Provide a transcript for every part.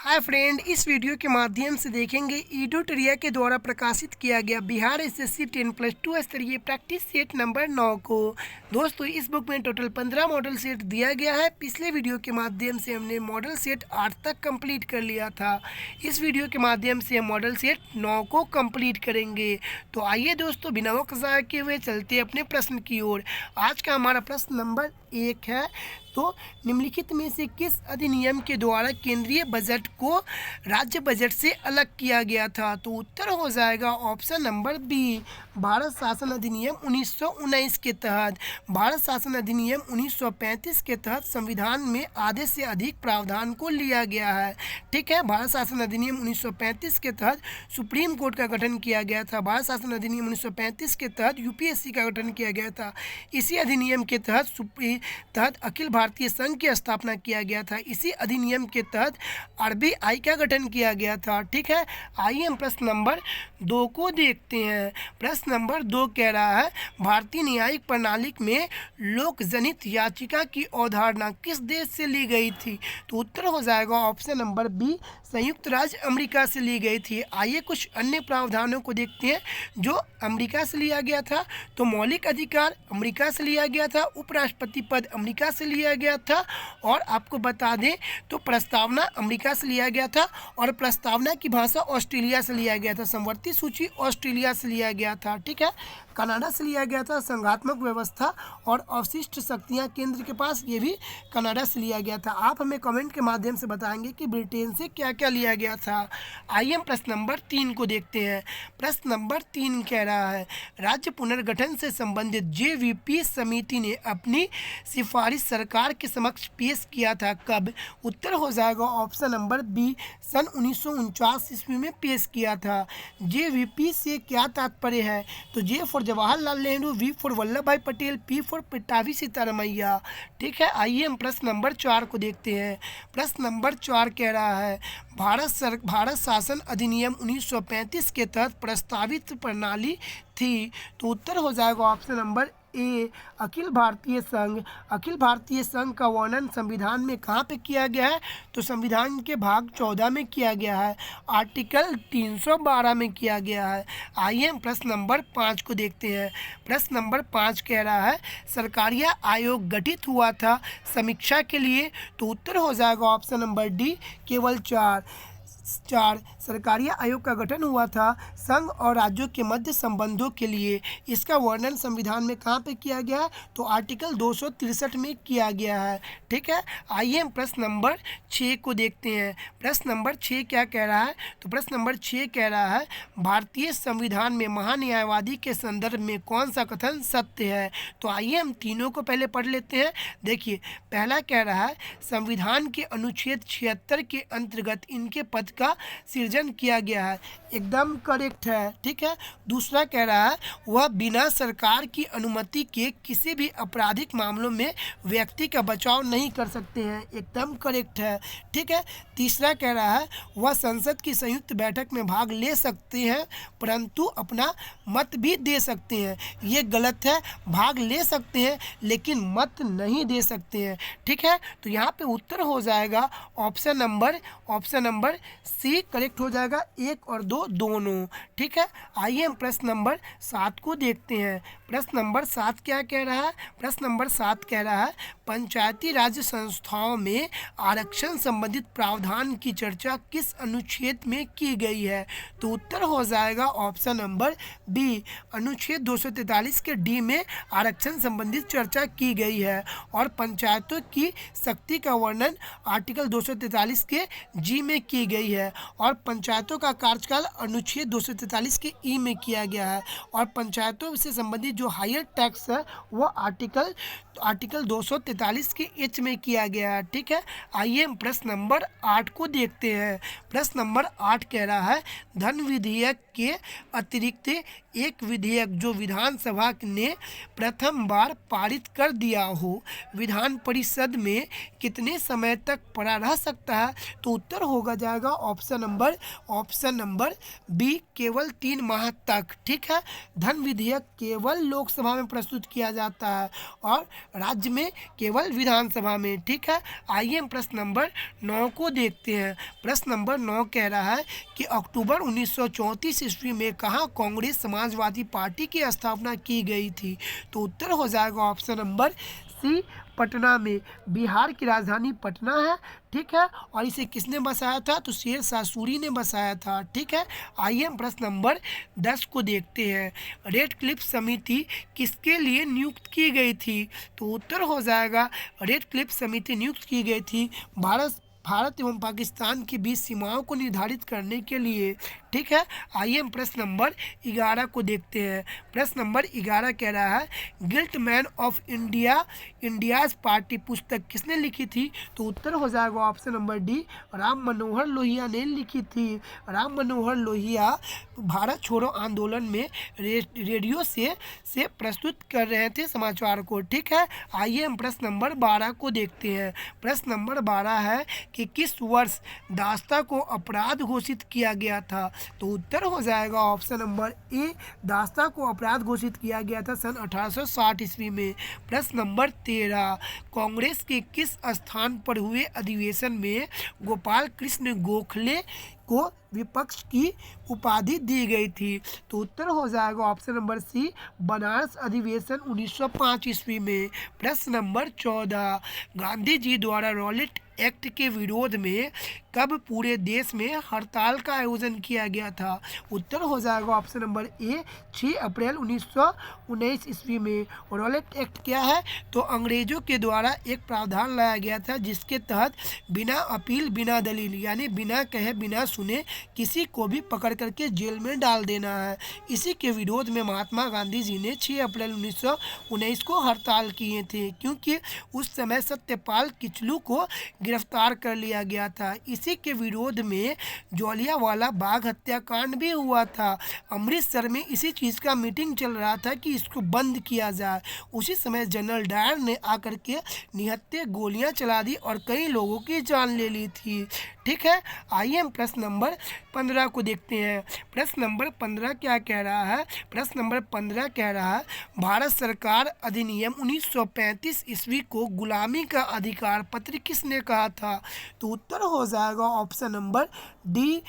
Hi friend, इस video के माध्यम से देखेंगे ईडोटरिया के द्वारा प्रकाशित किया गया बिहार एसएससी 10+2 स्तरीय प्रैक्टिस सेट नंबर 9 को। दोस्तों, इस बुक में टोटल 15 मॉडल सेट दिया गया है। पिछले वीडियो के माध्यम से हमने मॉडल सेट 8 तक कंप्लीट कर लिया था। इस वीडियो के माध्यम से हम मॉडल सेट 9 को कंप्लीट करेंगे। तो आइए दोस्तों, बिना वक्त ज़ाया किए हुए चलते अपने प्रश्न की ओर। आज का हमारा प्रश्न नंबर 1 है। तो निम्नलिखित में से किस अधिनियम के द्वारा केंद्रीय बजट को राज्य बजट से अलग किया गया था? तो उत्तर हो जाएगा ऑप्शन नंबर बी, भारत शासन अधिनियम 1919 के तहत। भारत शासन अधिनियम 1935 के तहत संविधान में आधे से अधिक प्रावधान को लिया गया है। ठीक है, भारत शासन अधिनियम 1935 के तहत सुप्रीम कोर्ट का गठन किया गया था। भारत शासन अधिनियम 1935 के तहत यूपीएससी का गठन किया गया था। इसी अधिनियम के तहत अखिल भारतीय संघ की स्थापना किया गया था। इसी अधिनियम के तहत आरबीआई का गठन किया गया था। ठीक है, आइए हम प्रश्न नंबर 2 को देखते हैं। प्रश्न नंबर 2 कह रहा है, भारतीय न्यायिक प्रणाली में लोक जनित याचिका की अवधारणा किस देश से ली गई थी? तो उत्तर हो जाएगा ऑप्शन नंबर बी, संयुक्त राज्य अमेरिका से ली गई थी। आइए कुछ अन्य प्रावधानों को देखते हैं जो अमेरिका से लिया गया था। तो मौलिक अधिकार अमेरिका से लिया गया था, उपराष्ट्रपति पद अमेरिका से लिया गया था, और आपको बता दें तो प्रस्तावना अमेरिका से लिया गया था, और प्रस्तावना की भाषा ऑस्ट्रेलिया से लिया गया था। समवर्ती सूची ऑस्ट्रेलिया से लिया गया था। ठीक है, कनाडा से लिया गया था। संघात्मक व्यवस्था और अवशिष्ट शक्तियां केंद्र के पास, ये भी कनाडा से लिया गया था। आप हमें कमेंट के माध्यम से बताएंगे कि ब्रिटेन से क्या क्या लिया गया था। आइए हम प्रश्न नंबर 3 को देखते हैं। प्रश्न नंबर 3 कह रहा है, राज्य पुनर्गठन से संबंधित जेवीपी समिति ने अपनी सिफारिश सरकार के समक्ष पेश किया था कब? उत्तर हो जाएगा ऑप्शन नंबर बी, सन 1949 ईस्वी में पेश किया था। जेवीपी से क्या तात्पर्य है? तो J for Jawaharlal Nehru, V for Vallabh Bhai Patel, P for Pattabhi Sitaramayya. ठीक है, आइए हम प्रश्न नंबर 4 को देखते हैं। प्रश्न नंबर 4 कह रहा है, भारत शासन अधिनियम 1935 के तहत प्रस्तावित प्रणाली थी। तो उत्तर हो जाएगा ऑप्शन नंबर ए, अखिल भारतीय संघ। अखिल भारतीय संघ का वर्णन संविधान में कहाँ पे किया गया है? तो संविधान के भाग 14 में किया गया है, आर्टिकल 312 में किया गया है। आइए हम प्रश्न नंबर 5 को देखते हैं। प्रश्न नंबर 5 कह रहा है, सरकारिया आयोग गठित हुआ था समीक्षा के लिए। तो उत्तर हो जाएगा ऑप्शन नंबर डी, केवल 4 सरकारिया आयोग का गठन हुआ था संघ और राज्यों के मध्य संबंधों के लिए। इसका वर्णन संविधान में कहाँ पे किया गया है? तो आर्टिकल 263 में किया गया है। ठीक है, आइए हम प्रश्न नंबर 6 को देखते हैं। प्रश्न नंबर 6 क्या कह रहा है? तो प्रश्न नंबर 6 कह रहा है, भारतीय संविधान में महान्यायवादी के संदर्भ में कौन सा कथन सत्य है? तो आइए हम तीनों को पहले पढ़ लेते हैं। देखिए, पहला कह रहा है, संविधान के अनुच्छेद 76 के अंतर्गत इनके पद का सृजन किया गया है, एकदम करेक्ट है। ठीक है, दूसरा कह रहा है, वह बिना सरकार की अनुमति के किसी भी आपराधिक मामलों में व्यक्ति का बचाव नहीं कर सकते हैं, एकदम करेक्ट है। ठीक है, तीसरा कह रहा है, वह संसद की संयुक्त बैठक में भाग ले सकते हैं परंतु अपना मत भी दे सकते हैं। ये गलत है, भाग ले सकते हैं लेकिन मत नहीं दे सकते हैं। ठीक है, तो यहाँ पे उत्तर हो जाएगा ऑप्शन नंबर सी करेक्ट हो जाएगा, 1 और 2 दोनों। ठीक है, आइए हम प्रश्न नंबर 7 को देखते हैं। प्रश्न नंबर 7 क्या कह रहा है? प्रश्न नंबर 7 कह रहा है, पंचायती राज संस्थाओं में आरक्षण संबंधित प्रावधान की चर्चा किस अनुच्छेद में की गई है? तो उत्तर हो जाएगा ऑप्शन नंबर बी, अनुच्छेद 243 के डी में आरक्षण संबंधित चर्चा की गई है, और पंचायतों की शक्ति का वर्णन आर्टिकल 243 के जी में की गई है, और पंचायतों का कार्यकाल अनुच्छेद 243 के ई में किया गया है, और पंचायतों से संबंधित जो हायर टैक्स है वो आर्टिकल 243 के एच में किया गया है। ठीक है, आइए हम प्रश्न नंबर 8 को देखते हैं। प्रश्न नंबर 8 कह रहा है, धन विधेयक के अतिरिक्त एक विधेयक जो विधानसभा ने प्रथम बार पारित कर दिया हो, विधान परिषद में कितने समय तक पड़ा रह सकता है? तो उत्तर होगा जाएगा ऑप्शन नंबर बी, केवल 3 माह तक। ठीक है, धन विधेयक केवल लोकसभा में प्रस्तुत किया जाता है और राज्य में केवल विधानसभा में। ठीक है, आइए हम प्रश्न नंबर 9 को देखते हैं। प्रश्न नंबर 9 कह रहा है कि अक्टूबर 1934 ईस्वी में कहाँ कांग्रेस समाजवादी पार्टी की स्थापना की गई थी? तो उत्तर हो जाएगा ऑप्शन नंबर सी, पटना में। बिहार की राजधानी पटना है। ठीक है, और इसे किसने बसाया था? तो शेर शाह सूरी ने बसाया था। ठीक है, आइए हम प्रश्न नंबर 10 को देखते हैं। रेड क्लिफ समिति किसके लिए नियुक्त की गई थी? तो उत्तर हो जाएगा रेड क्लिफ समिति नियुक्त की गई थी भारत एवं पाकिस्तान के बीच सीमाओं को निर्धारित करने के लिए। ठीक है, आइए हम प्रश्न नंबर 11 को देखते हैं। प्रश्न नंबर 11 कह रहा है guilt man of India's party पुस्तक किसने लिखी थी? तो उत्तर हो जाएगा option number D, Ram Manohar Lohia ने लिखी थी। राम मनोहर लोहिया भारत छोड़ो आंदोलन में रेडियो से प्रस्तुत कर रहे थे समाचार को। ठीक है, आइए हम प्रश्न नंबर 12 को देखते हैं। प्रश्न नंबर 12 है कि किस वर्ष दास्ता को अपराध घोषित किया गया था? तो उत्तर हो जाएगा ऑप्शन नंबर ए, दास्ता को अपराध घोषित किया गया था सन 1860 ईस्वी में। प्रश्न नंबर 13, कांग्रेस के किस स्थान पर हुए अधिवेशन में गोपाल कृष्ण गोखले को विपक्ष की उपाधि दी गई थी? तो उत्तर हो जाएगा ऑप्शन नंबर सी, बनारस अधिवेशन 1905 ईस्वी में। प्रश्न नंबर 14, गांधी जी द्वारा रॉलेट एक्ट के विरोध में कब पूरे देश में हड़ताल का आयोजन किया गया था? उत्तर हो जाएगा ऑप्शन नंबर ए, 6 अप्रैल 1919 ईस्वी में। रॉलेट एक्ट क्या है? तो अंग्रेजों के द्वारा एक प्रावधान लाया गया था जिसके तहत बिना अपील बिना दलील यानी बिना कहे बिना सुने किसी को भी पकड़ करके जेल में डाल देना है। इसी के विरोध में महात्मा गांधी जी ने 6 अप्रैल 1919 को हड़ताल किए थे, क्योंकि उस समय सत्यपाल किचलू को गिरफ्तार कर लिया गया था। इसी के विरोध में जलियांवाला बाग हत्याकांड भी हुआ था। अमृतसर में इसी चीज़ का मीटिंग चल रहा था कि इसको बंद किया जाए। उसी समय जनरल डायर ने आकर के निहत्थे गोलियां चला दी और कई लोगों की जान ले ली थी। ठीक है, आइए हम प्रश्न नंबर 15 को देखते हैं। प्रश्न नंबर 15 क्या कह रहा है? प्रश्न नंबर 15 कह रहा है भारत सरकार अधिनियम 1935 ईस्वी को गुलामी का अधिकार पत्र किसने कहा था? तो उत्तर हो जाएगा option number D,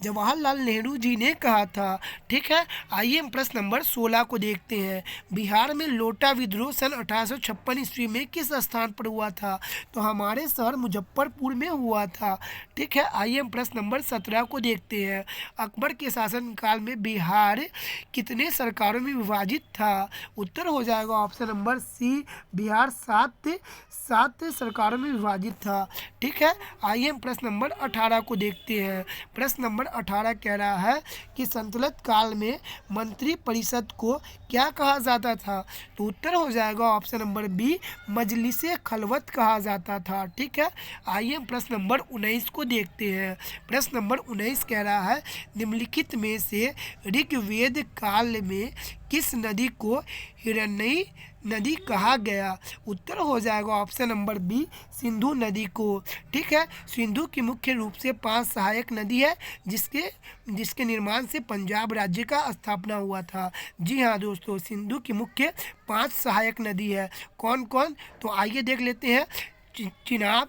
Jawaharlal Nehru ji ने कहा था। ठीक है, आइए हम प्रश्न नंबर 16 को देखते हैं। बिहार में लोटा विद्रोह सन 1856 ईस्वी में किस स्थान पर हुआ था? तो हमारे शहर मुजफ्फरपुर में हुआ था। ठीक है, आइए हम प्रश्न नंबर 17 को देखते हैं। अकबर के शासनकाल में बिहार कितने सरकारों में विभाजित था? उत्तर हो जाएगा ऑप्शन नंबर सी, बिहार 7 सरकारों में विभाजित था। ठीक है, आइए हम प्रश्न नंबर 18 को देखते हैं। प्रश्न नंबर 18 कह रहा है कि संतुलित काल में मंत्री परिषद को क्या कहा जाता था? तो उत्तर हो जाएगा ऑप्शन नंबर बी, मजलिसे खलवत कहा जाता था। ठीक है, आइए हम प्रश्न नंबर 19 को देखते हैं। प्रश्न नंबर 19 कह रहा है निम्नलिखित में से ऋग्वेद काल में किस नदी को हिरण्यी नदी कहा गया? उत्तर हो जाएगा ऑप्शन नंबर बी, सिंधु नदी को। ठीक है, सिंधु की मुख्य रूप से 5 सहायक नदी है जिसके निर्माण से पंजाब राज्य का स्थापना हुआ था। जी हाँ दोस्तों, सिंधु की मुख्य 5 सहायक नदी है। कौन कौन? तो आइए देख लेते हैं। चिनाब,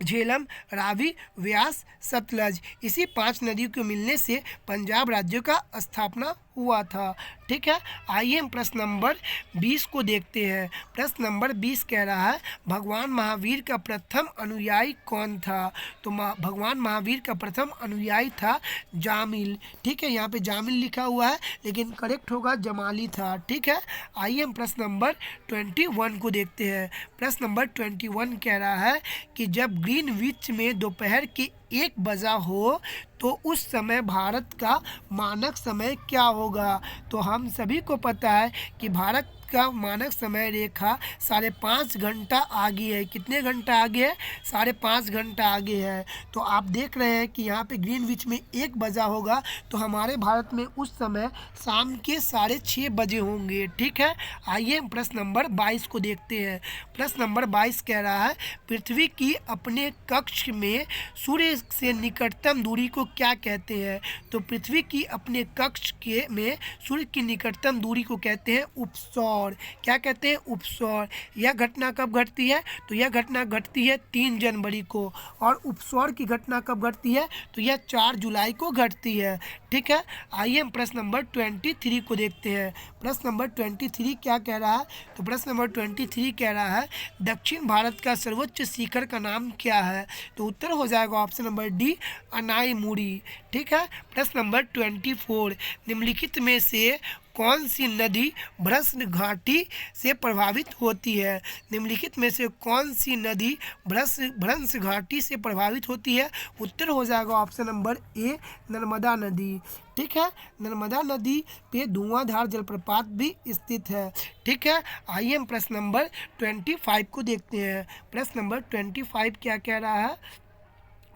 झेलम, रावी, व्यास, सतलज। इसी 5 नदियों के मिलने से पंजाब राज्य का स्थापना हुआ था। ठीक है, आइए हम प्रश्न नंबर 20 को देखते हैं। प्रश्न नंबर 20 कह रहा है भगवान महावीर का प्रथम अनुयायी कौन था? तो भगवान महावीर का प्रथम अनुयायी था जामिल। ठीक है, यहाँ पे जामिल लिखा हुआ है लेकिन करेक्ट होगा जमाली था। ठीक है, आइए हम प्रश्न नंबर 21 को देखते हैं। प्रश्न नंबर 21 कह रहा है कि जब ग्रीनविच में दोपहर के 1 बजा हो तो उस समय भारत का मानक समय क्या होगा? तो हम सभी को पता है कि भारत का मानक समय रेखा 5.5 घंटा आगे है। कितने घंटा आगे है? 5.5 घंटा आगे है। तो आप देख रहे हैं कि यहाँ पे ग्रीनविच में 1 बजा होगा, तो हमारे भारत में उस समय शाम के 6:30 बजे होंगे। ठीक है, आइए हम प्रश्न नंबर 22 को देखते हैं। प्रश्न नंबर 22 कह रहा है, पृथ्वी की अपने कक्ष में सूर्य से निकटतम दूरी को क्या कहते हैं? तो पृथ्वी की अपने कक्ष के में सूर्य की निकटतम दूरी को कहते हैं उपसौर। क्या कहते हैं? उपसौर। यह घटना कब घटती है? तो यह घटना घटती है 3 जनवरी को। और उपसौर की घटना कब घटती है? तो यह 4 जुलाई को घटती है। ठीक है, आइए हम प्रश्न नंबर 23 को देखते हैं। प्रश्न नंबर 23 क्या कह रहा है? तो प्रश्न नंबर 23 कह रहा है, दक्षिण भारत का सर्वोच्च शिखर का नाम क्या है? तो उत्तर हो जाएगा ऑप्शन नंबर डी, अनाईमुड़ी। ठीक है, प्रश्न नंबर 24, निम्नलिखित में से कौन सी नदी भ्रंश घाटी से प्रभावित होती है? निम्नलिखित में से कौन सी नदी भ्रंश घाटी से प्रभावित होती है? उत्तर हो जाएगा ऑप्शन नंबर ए, नर्मदा नदी। ठीक है, नर्मदा नदी पे धुआंधार जलप्रपात भी स्थित है। ठीक है, आइए हम प्रश्न नंबर 25 को देखते हैं। प्रश्न नंबर 25 क्या कह रहा है?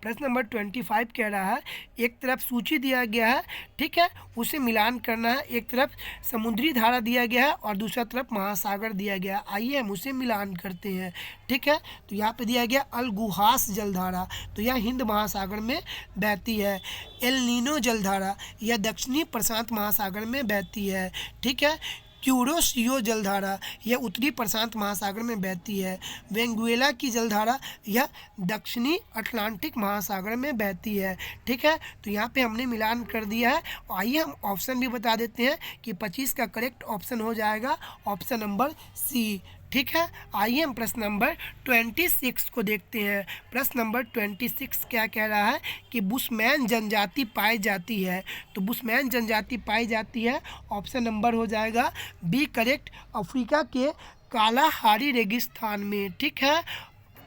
प्रश्न नंबर 25 कह रहा है, एक तरफ सूची दिया गया है, ठीक है, उसे मिलान करना है। एक तरफ समुद्री धारा दिया गया है और दूसरा तरफ महासागर दिया गया है। आइए हम उसे मिलान करते हैं। ठीक है, तो यहाँ पे दिया गया अलगुहास जलधारा, तो यह हिंद महासागर में बहती है। एल नीनो जलधारा यह दक्षिणी प्रशांत महासागर में बहती है। ठीक है, क्यूरोसियो जलधारा यह उत्तरी प्रशांत महासागर में बहती है। वेंगुएला की जलधारा यह दक्षिणी अटलांटिक महासागर में बहती है। ठीक है, तो यहाँ पे हमने मिलान कर दिया है। आइए हम ऑप्शन भी बता देते हैं कि 25 का करेक्ट ऑप्शन हो जाएगा ऑप्शन नंबर सी। ठीक है, आइए हम प्रश्न नंबर 26 को देखते हैं। प्रश्न नंबर 26 क्या कह रहा है कि बुशमैन जनजाति पाई जाती है। तो बुशमैन जनजाति पाई जाती है, ऑप्शन नंबर हो जाएगा बी करेक्ट, अफ्रीका के कालाहारी रेगिस्तान में। ठीक है,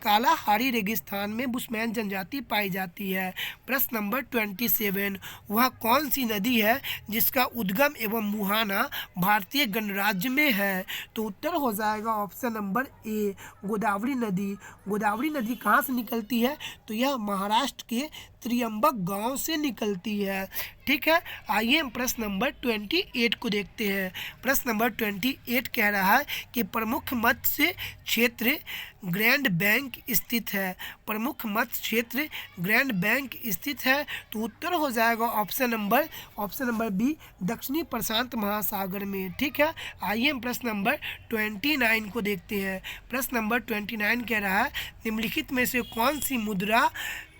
कालाहारी रेगिस्तान में बुशमैन जनजाति पाई जाती है। प्रश्न नंबर 27, वह कौन सी नदी है जिसका उद्गम एवं मुहाना भारतीय गणराज्य में है? तो उत्तर हो जाएगा ऑप्शन नंबर ए, गोदावरी नदी। गोदावरी नदी कहाँ से निकलती है? तो यह महाराष्ट्र के त्रियंबक गांव से निकलती है। ठीक है, आइए हम प्रश्न नंबर 28 को देखते हैं। प्रश्न नंबर 28 कह रहा है कि प्रमुख मत्स्य क्षेत्र ग्रैंड बैंक स्थित है। प्रमुख मत्स्य क्षेत्र ग्रैंड बैंक स्थित है, तो उत्तर हो जाएगा ऑप्शन नंबर बी, दक्षिणी प्रशांत महासागर में। ठीक है, आइए हम प्रश्न नंबर 29 को देखते हैं। प्रश्न नंबर 29 कह रहा है, निम्नलिखित में से कौन सी मुद्रा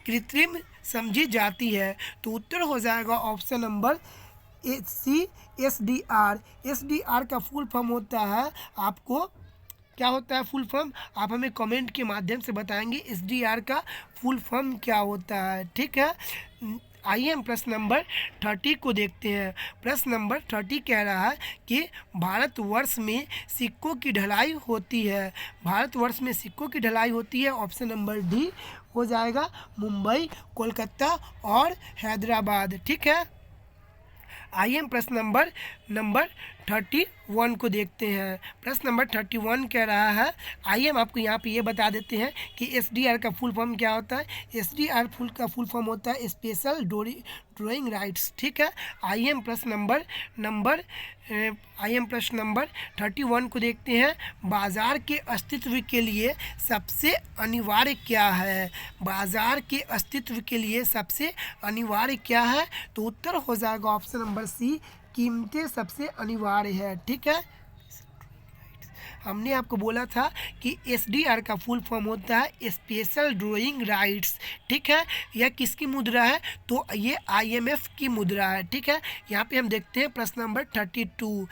कृत्रिम समझी जाती है? तो उत्तर हो जाएगा option number C, SDR। SDR का फुल फॉर्म होता है, आपको क्या होता है फुल फॉर्म? आप हमें कमेंट के माध्यम से बताएंगे SDR का फुल फॉर्म क्या होता है। ठीक है, आइए हम प्रश्न नंबर 30 को देखते हैं। प्रश्न नंबर 30 कह रहा है कि भारतवर्ष में सिक्कों की ढलाई होती है। भारतवर्ष में सिक्कों की ढलाई होती है, ऑप्शन नंबर डी हो जाएगा, मुंबई, कोलकाता और हैदराबाद। ठीक है, आइए हम प्रश्न नंबर 31 को देखते हैं। प्रश्न नंबर 31 कह रहा है, आइए हम आपको यहाँ पे ये बता देते हैं कि SDR का फुल फॉर्म क्या होता है। SDR का फुल फॉर्म होता है स्पेशल ड्राइंग राइट्स। ठीक है, आइए हम प्रश्न नंबर 31 को देखते हैं। बाजार के अस्तित्व के लिए सबसे अनिवार्य क्या है? बाजार के अस्तित्व के लिए सबसे अनिवार्य क्या है? तो उत्तर हो जाएगा ऑप्शन नंबर सी, कीमतें सबसे अनिवार्य है। ठीक है, हमने आपको बोला था कि SDR का फुल फॉर्म होता है स्पेशल ड्राइंग राइट्स। ठीक है, यह किसकी मुद्रा है? तो ये IMF की मुद्रा है। ठीक है, यहाँ पे हम देखते हैं प्रश्न नंबर 32,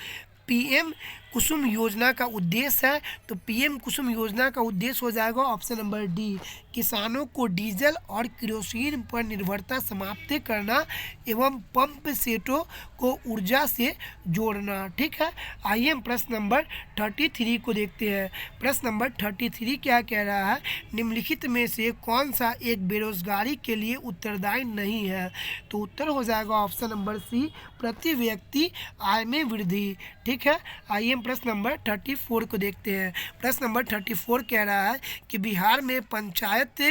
PM कुसुम योजना का उद्देश्य है। तो PM कुसुम योजना का उद्देश्य हो जाएगा ऑप्शन नंबर डी, किसानों को डीजल और केरोसिन पर निर्भरता समाप्त करना एवं पंप सेटों को ऊर्जा से जोड़ना। ठीक है, आइए हम प्रश्न नंबर 33 को देखते हैं। प्रश्न नंबर 33 क्या कह रहा है? निम्नलिखित में से कौन सा एक बेरोजगारी के लिए उत्तरदायी नहीं है? तो उत्तर हो जाएगा ऑप्शन नंबर सी, प्रति व्यक्ति आय में वृद्धि। ठीक है, आइए हम प्रश्न नंबर 34 को देखते हैं। प्रश्न नंबर 34 कह रहा है कि बिहार में पंचायत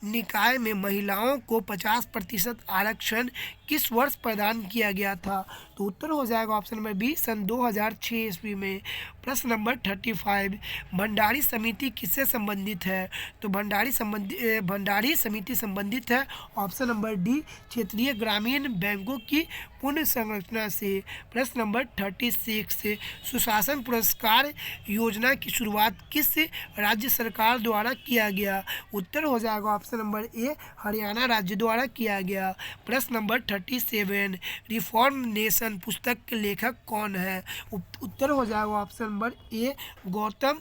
निकाय में महिलाओं को 50% आरक्षण किस वर्ष प्रदान किया गया था? तो उत्तर हो जाएगा ऑप्शन नंबर बी, सन 2006 ईस्वी में। प्रश्न नंबर 35, भंडारी समिति किससे संबंधित है? तो भंडारी समिति संबंधित है ऑप्शन नंबर डी, क्षेत्रीय ग्रामीण बैंकों की पुनः संरचना से। प्रश्न नंबर 36, सुशासन पुरस्कार योजना की शुरुआत किस राज्य सरकार द्वारा किया गया? उत्तर हो जाएगा ऑप्शन नंबर ए, हरियाणा राज्य द्वारा किया गया। प्रश्न नंबर 37, रिफॉर्म नेशन पुस्तक के लेखक कौन है? उत्तर हो जाएगा ऑप्शन नंबर ए, गौतम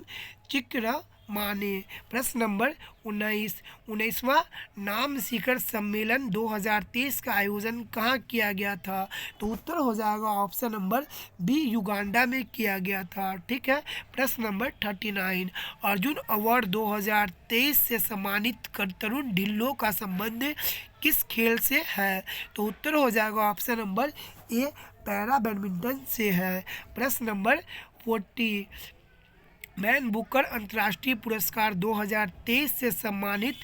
चिक्रमाने। प्रश्न नंबर 19वां नाम शिखर सम्मेलन 2023 का आयोजन कहाँ किया गया था? तो उत्तर हो जाएगा ऑप्शन नंबर बी, युगांडा में किया गया था। ठीक है। प्रश्न नंबर 39, अर्जुन अवार्ड 2023 से सम्मानित तरुण ढिल्लों का संबंध किस खेल से है? तो उत्तर हो जाएगा ऑप्शन नंबर ए, पैरा बैडमिंटन से है। प्रश्न नंबर 40, मैन बुकर अंतर्राष्ट्रीय पुरस्कार 2023 से सम्मानित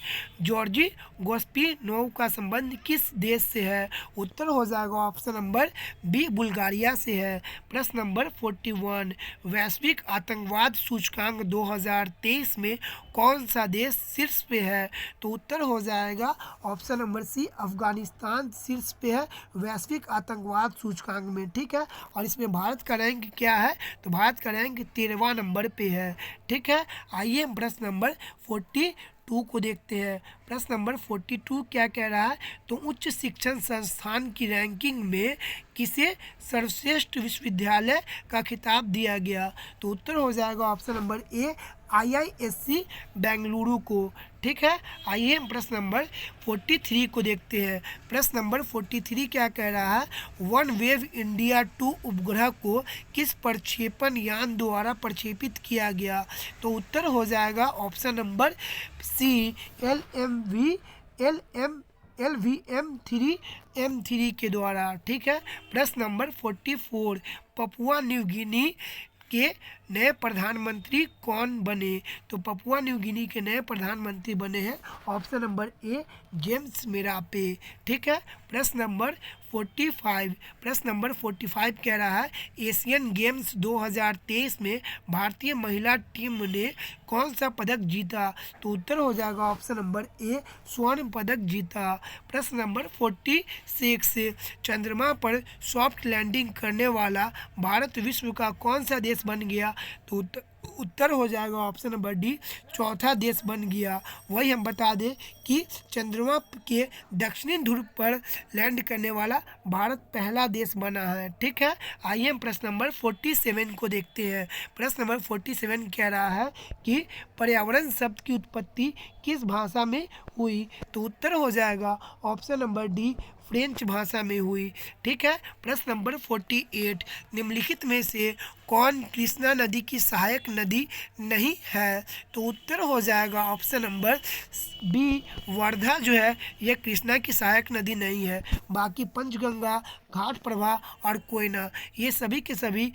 जॉर्जी गोस्पिनोव का संबंध किस देश से है? उत्तर हो जाएगा ऑप्शन नंबर बी, बुल्गारिया से है। प्रश्न नंबर 41, वैश्विक आतंकवाद सूचकांक 2023 में कौन सा देश शीर्ष पे है? तो उत्तर हो जाएगा ऑप्शन नंबर सी, अफगानिस्तान शीर्ष पे है वैश्विक आतंकवाद सूचकांक में। ठीक है। और इसमें भारत का रैंक क्या है? तो भारत का रैंक 13वां नंबर पे है। ठीक है। आइए हम प्रश्न नंबर 42 को देखते हैं। प्रश्न नंबर 42 क्या कह रहा है? तो उच्च शिक्षण संस्थान की रैंकिंग में किसे सर्वश्रेष्ठ विश्वविद्यालय का खिताब दिया गया? तो उत्तर हो जाएगा ऑप्शन नंबर ए, IISc बेंगलुरु को। ठीक है। आइए हम प्रश्न नंबर 43 को देखते हैं। प्रश्न नंबर 43 क्या कह रहा है? वन वेव इंडिया 2 उपग्रह को किस प्रक्षेपण यान द्वारा प्रक्षेपित किया गया? तो उत्तर हो जाएगा ऑप्शन नंबर सी, LVM-3 के द्वारा। ठीक है। प्रश्न नंबर 44, पपुआ न्यू गिनी के नए प्रधानमंत्री कौन बने? तो पपुआ न्यू गिनी के नए प्रधानमंत्री बने हैं ऑप्शन नंबर ए, जेम्स मेरापे। ठीक है। प्रश्न नंबर 45 कह रहा है, एशियन गेम्स 2023 में भारतीय महिला टीम ने कौन सा पदक जीता? तो उत्तर हो जाएगा ऑप्शन नंबर ए, स्वर्ण पदक जीता। प्रश्न नंबर 46, चंद्रमा पर सॉफ्ट लैंडिंग करने वाला भारत विश्व का कौन सा देश बन गया? तो उत्तर हो जाएगा ऑप्शन नंबर डी, चौथा देश बन गया। वही हम बता दें कि चंद्रमा के दक्षिणी ध्रुव पर लैंड करने वाला भारत पहला देश बना है। ठीक है। आइए हम प्रश्न नंबर 47 को देखते हैं। प्रश्न नंबर 47 कह रहा है कि पर्यावरण शब्द की उत्पत्ति किस भाषा में हुई? तो उत्तर हो जाएगा ऑप्शन नंबर डी, फ्रेंच भाषा में हुई। ठीक है। प्रश्न नंबर 48, निम्नलिखित में से कौन कृष्णा नदी की सहायक नदी नहीं है? तो उत्तर हो जाएगा ऑप्शन नंबर बी, वर्धा जो है यह कृष्णा की सहायक नदी नहीं है। बाकी पंचगंगा, घाट प्रभा और कोयना ये सभी के सभी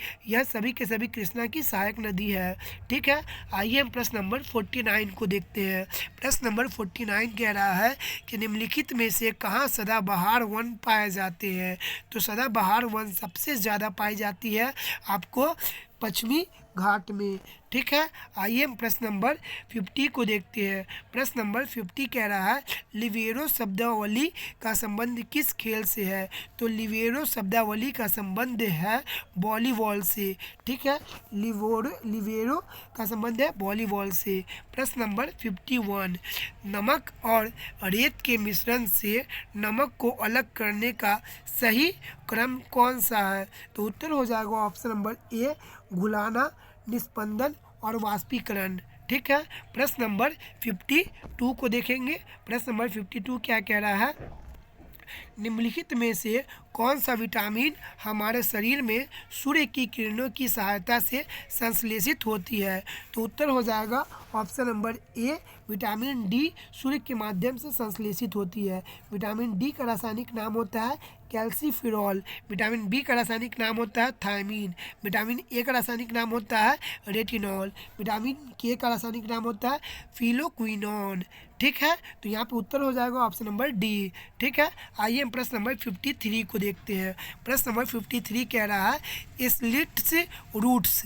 कृष्णा की सहायक नदी है। ठीक है। आइए हम प्रश्न नंबर 49 को देखते हैं। प्रश्न नंबर 49 कह रहा है कि निम्नलिखित में से कहाँ सदाबहार वन पाए जाते हैं? तो सदाबहार वन सबसे ज़्यादा पाई जाती है आपको पश्चिमी घाट में। ठीक है। आइए हम प्रश्न नंबर 50 को देखते हैं। प्रश्न नंबर 50 कह रहा है, लिबेरो शब्दावली का संबंध किस खेल से है? तो लिबेरो शब्दावली का संबंध है वॉलीबॉल से। ठीक है। लिबेरो का संबंध है वॉलीबॉल से। प्रश्न नंबर 51, नमक और रेत के मिश्रण से नमक को अलग करने का सही क्रम कौन सा है? तो उत्तर हो जाएगा ऑप्शन नंबर ए, घुलाना, निस्पंदन और वाष्पीकरण। ठीक है। प्रश्न नंबर 52 को देखेंगे। प्रश्न नंबर 52 क्या कह रहा है? निम्नलिखित में से कौन सा विटामिन हमारे शरीर में सूर्य की किरणों की सहायता से संश्लेषित होती है? तो उत्तर हो जाएगा option number A, vitamin D सूर्य के माध्यम से संश्लेषित होती है। विटामिन डी का रासायनिक नाम होता है कैल्सीफेरॉल। विटामिन बी का रासायनिक नाम होता है थायमीन। विटामिन ए का रासायनिक नाम होता है रेटिनॉल। विटामिन के का रासायनिक नाम होता है फिलोक्विनोन। ठीक है, तो यहाँ पे उत्तर हो जाएगा ऑप्शन नंबर डी। ठीक है, आइए हम प्रश्न नंबर 53 को देखते हैं। प्रश्न नंबर 53 कह रहा है स्लिट्स रूट्स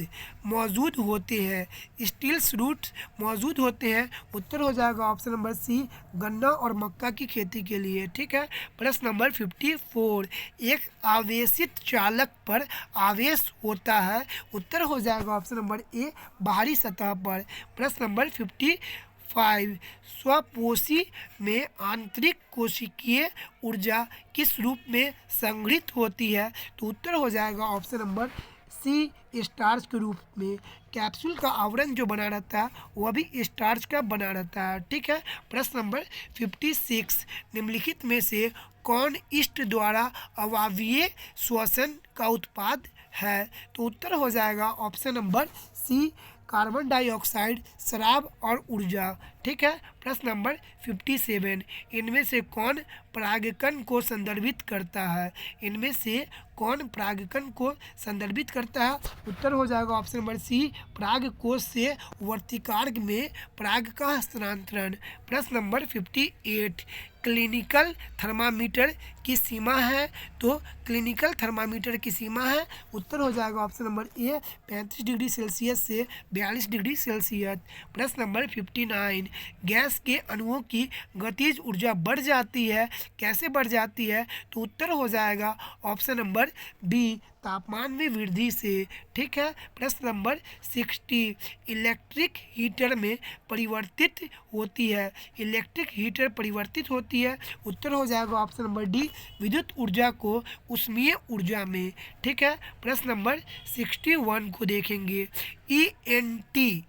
मौजूद होते हैं, स्टिल्स रूट्स मौजूद होते हैं। उत्तर हो जाएगा ऑप्शन नंबर सी, गन्ना और मक्का की खेती के लिए। ठीक है, प्रश्न नंबर 54, एक आवेशित चालक पर आवेश होता है। उत्तर हो जाएगा ऑप्शन नंबर ए, बाहरी सतह पर। प्रश्न नंबर 55, स्वपोषी में आंतरिक कोशिकीय ऊर्जा किस रूप में संग्रहित होती है? तो उत्तर हो जाएगा ऑप्शन नंबर सी, स्टार्च के रूप में। कैप्सूल का आवरण जो बना रहता है वह भी स्टार्च का बना रहता है। ठीक है, प्रश्न नंबर 56, निम्नलिखित में से कौन ईस्ट द्वारा अवायवीय श्वसन का उत्पाद है? तो उत्तर हो जाएगा option number C, carbon dioxide, शराब और ऊर्जा। ठीक है, प्रश्न नंबर 57, इनमें से कौन परागकण को संदर्भित करता है? इनमें से कौन परागकण को संदर्भित करता है? उत्तर हो जाएगा ऑप्शन नंबर सी, पराग कोश से वर्तिकार्ग में पराग का हस्तांतरण। प्रश्न नंबर 58, क्लिनिकल थर्मामीटर की सीमा है? तो क्लिनिकल थर्मामीटर की सीमा है, उत्तर हो जाएगा ऑप्शन नंबर ए, 35 डिग्री सेल्सियस से 42 डिग्री सेल्सियस। प्रश्न नंबर 59, गैस के अणुओं की गतिज ऊर्जा बढ़ जाती है, कैसे बढ़ जाती है? तो उत्तर हो जाएगा ऑप्शन नंबर बी, तापमान में वृद्धि से। ठीक है, प्रश्न नंबर 60, इलेक्ट्रिक हीटर में परिवर्तित होती है, इलेक्ट्रिक हीटर परिवर्तित होती है। उत्तर हो जाएगा ऑप्शन नंबर डी, विद्युत ऊर्जा को उष्मीय ऊर्जा में। ठीक है, प्रश्न नंबर 61 को देखेंगे। ई.एन.टी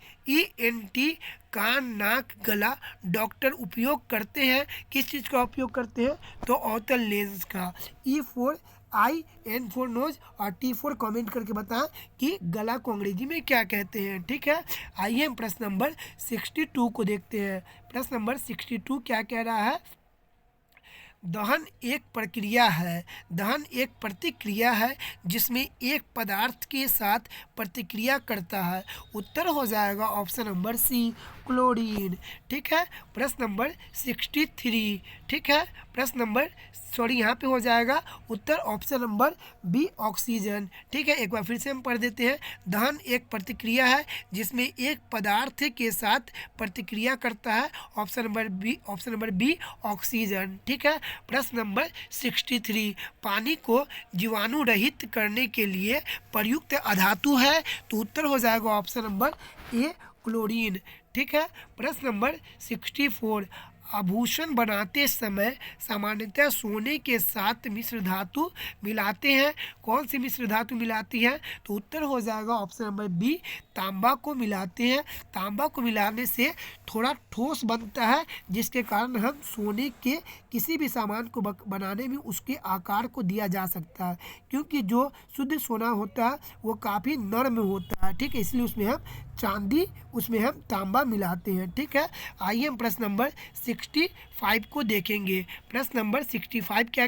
कान, नाक, गला डॉक्टर उपयोग करते हैं, किस चीज़ का उपयोग करते हैं? तो अवतल लेंस का। E for eye, N for nose और टी फॉर कमेंट करके बताएं कि गला को अंग्रेजी में क्या कहते हैं। ठीक है, आइए हम प्रश्न नंबर 62 को देखते हैं। प्रश्न नंबर 62 क्या कह रहा है? दहन एक प्रक्रिया है, दहन एक प्रतिक्रिया है जिसमें एक पदार्थ के साथ प्रतिक्रिया करता है। उत्तर हो जाएगा ऑप्शन नंबर सी, क्लोरीन। ठीक है, प्रश्न नंबर 63। ठीक है, प्रश्न नंबर यहाँ पे हो जाएगा उत्तर ऑप्शन नंबर बी, ऑक्सीजन। ठीक है, एक बार फिर से हम पढ़ देते हैं। दहन एक प्रतिक्रिया है जिसमें एक पदार्थ के साथ प्रतिक्रिया करता है। Option number B, oxygen. ठीक है, प्रश्न नंबर 63, पानी को जीवाणु रहित करने के लिए प्रयुक्त अधातु है? तो उत्तर हो जाएगा ऑप्शन नंबर ए, क्लोरीन। ठीक है, प्रश्न नंबर 64, आभूषण बनाते समय सामान्यतः सोने के साथ मिश्र धातु मिलाते हैं, कौन सी मिश्र धातु मिलाती है? तो उत्तर हो जाएगा ऑप्शन नंबर बी, तांबा को मिलाते हैं। तांबा को मिलाने से थोड़ा ठोस बनता है, जिसके कारण हम सोने के किसी भी सामान को बनाने में उसके आकार को दिया जा सकता है, क्योंकि जो शुद्ध सोना होता है वो काफ़ी नर्म होता है। ठीक है, इसलिए उसमें हम तांबा मिलाते हैं। ठीक है, आइए हम प्रश्न नंबर 65 को देखेंगे। प्रश्न नंबर 65 क्या?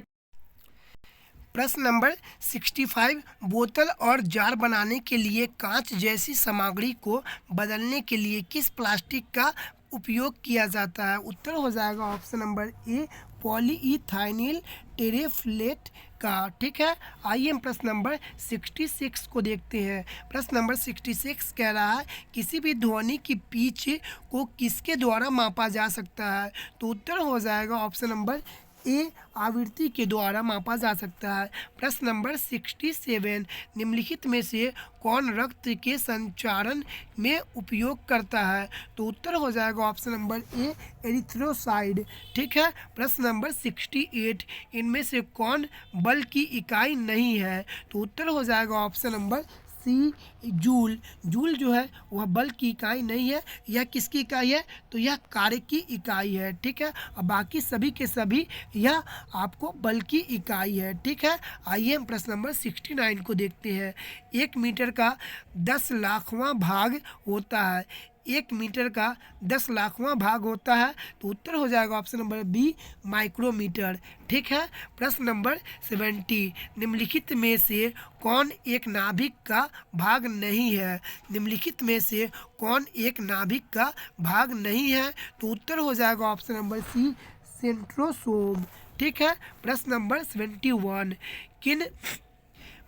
प्रश्न नंबर 65, बोतल और जार बनाने के लिए कांच जैसी सामग्री को बदलने के लिए किस प्लास्टिक का उपयोग किया जाता है? उत्तर हो जाएगा ऑप्शन नंबर ए, पॉलीइथाइनिल टेरेफ्लेट का। ठीक है, आइए हम प्रश्न नंबर 66 को देखते हैं। प्रश्न नंबर 66 कह रहा है किसी भी ध्वनि की पिच को किसके द्वारा मापा जा सकता है? तो उत्तर हो जाएगा ऑप्शन नंबर ए, आवृत्ति के द्वारा मापा जा सकता है। प्रश्न नंबर 67, निम्नलिखित में से कौन रक्त के संचारण में उपयोग करता है? तो उत्तर हो जाएगा ऑप्शन नंबर ए, एरिथ्रोसाइड। ठीक है, प्रश्न नंबर 68, इनमें से कौन बल की इकाई नहीं है? तो उत्तर हो जाएगा option number C, joule. Joule जो है वह बल की इकाई नहीं है। यह किसकी इकाई है? तो यह कार्य की इकाई है। ठीक है, और बाकी सभी के सभी यह आपको बल की इकाई है। ठीक है, आइए हम प्रश्न नंबर 69 को देखते हैं। 1 मीटर का 10 लाखवां भाग होता है 1 मीटर का 10 लाखवां भाग होता है? तो उत्तर हो जाएगा ऑप्शन नंबर बी माइक्रोमीटर। ठीक है। प्रश्न नंबर 70, निम्नलिखित में से कौन एक नाभिक का भाग नहीं है? निम्नलिखित में से कौन एक नाभिक का भाग नहीं है? तो उत्तर हो जाएगा ऑप्शन नंबर सी सेंट्रोसोम। ठीक है। प्रश्न नंबर 71,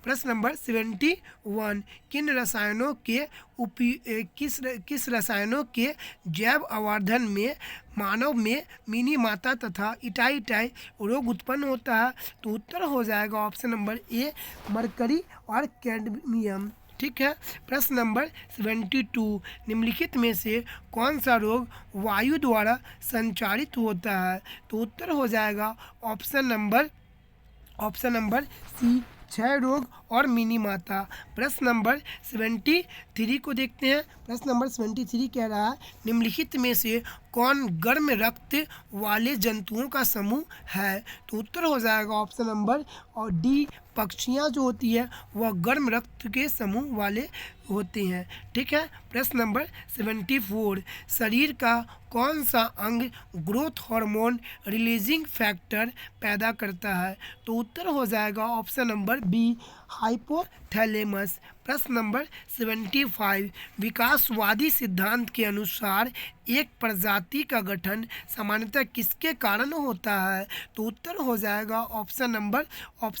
प्रश्न नंबर 71, किस रसायनों के जैव आवर्धन में मानव में मिनी माता तथा इटाई रोग उत्पन्न होता है? तो उत्तर हो जाएगा ऑप्शन नंबर ए मरकरी और कैडमियम। ठीक है। प्रश्न नंबर 72, निम्नलिखित में से कौन सा रोग वायु द्वारा संचारित होता है? तो उत्तर हो जाएगा ऑप्शन नंबर सी क्षय रोग और मिनी माता। प्रश्न नंबर 73 को देखते हैं। प्रश्न नंबर 73 कह रहा है, निम्नलिखित में से कौन गर्म रक्त वाले जंतुओं का समूह है? तो उत्तर हो जाएगा ऑप्शन नंबर और डी पक्षियाँ जो होती है वह गर्म रक्त के समूह वाले होते हैं। ठीक है। प्रश्न नंबर 74, शरीर का कौन सा अंग ग्रोथ हार्मोन रिलीजिंग फैक्टर पैदा करता है? तो उत्तर हो जाएगा ऑप्शन नंबर बी हाइपोथैलेमस। प्रश्न नंबर 75, विकासवादी सिद्धांत के अनुसार एक प्रजाति का गठन सामान्यतः किसके कारण होता है? तो उत्तर हो जाएगा ऑप्शन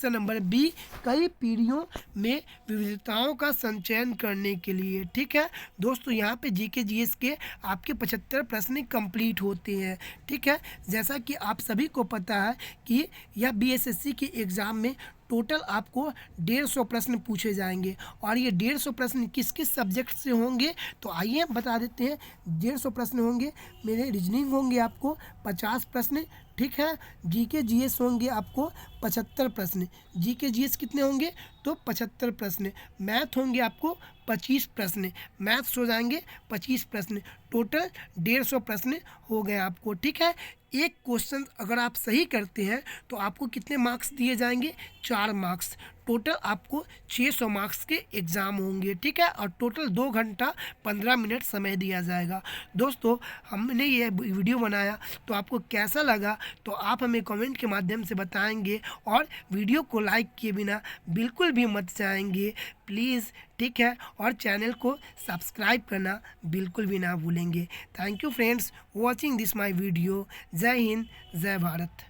नंबर बी कई पीढ़ियों में विविधताओं का संचयन करने के लिए। ठीक है दोस्तों, यहाँ पे जीके जीएस के आपके 75 प्रश्न कंप्लीट होते हैं। ठीक है। जैसा कि आप सभी को पता है कि यह बीएसएससी के एग्ज़ाम में टोटल आपको 150 प्रश्न पूछे जाएंगे और ये 150 प्रश्न किस किस सब्जेक्ट से होंगे तो आइए बता देते हैं। 150 प्रश्न होंगे मेरे, रीजनिंग होंगे आपको 50 प्रश्न। ठीक है। जीके जीएस होंगे आपको 75 प्रश्न। जीके जीएस कितने होंगे? तो 75 प्रश्न। मैथ होंगे आपको 25 प्रश्न। मैथ्स हो जाएंगे 25 प्रश्न। टोटल 150 प्रश्न हो गए आपको। ठीक है। एक क्वेश्चन अगर आप सही करते हैं तो आपको कितने मार्क्स दिए जाएंगे? 4 मार्क्स। टोटल आपको 600 मार्क्स के एग्ज़ाम होंगे। ठीक है। और टोटल 2 घंटा 15 मिनट समय दिया जाएगा। दोस्तों हमने ये वीडियो बनाया तो आपको कैसा लगा तो आप हमें कमेंट के माध्यम से बताएंगे और वीडियो को लाइक किए बिना बिल्कुल भी मत जाएंगे प्लीज़। ठीक है। और चैनल को सब्सक्राइब करना बिल्कुल भी ना भूलेंगे। Thank you friends watching this my video. जय हिंद, जय भारत।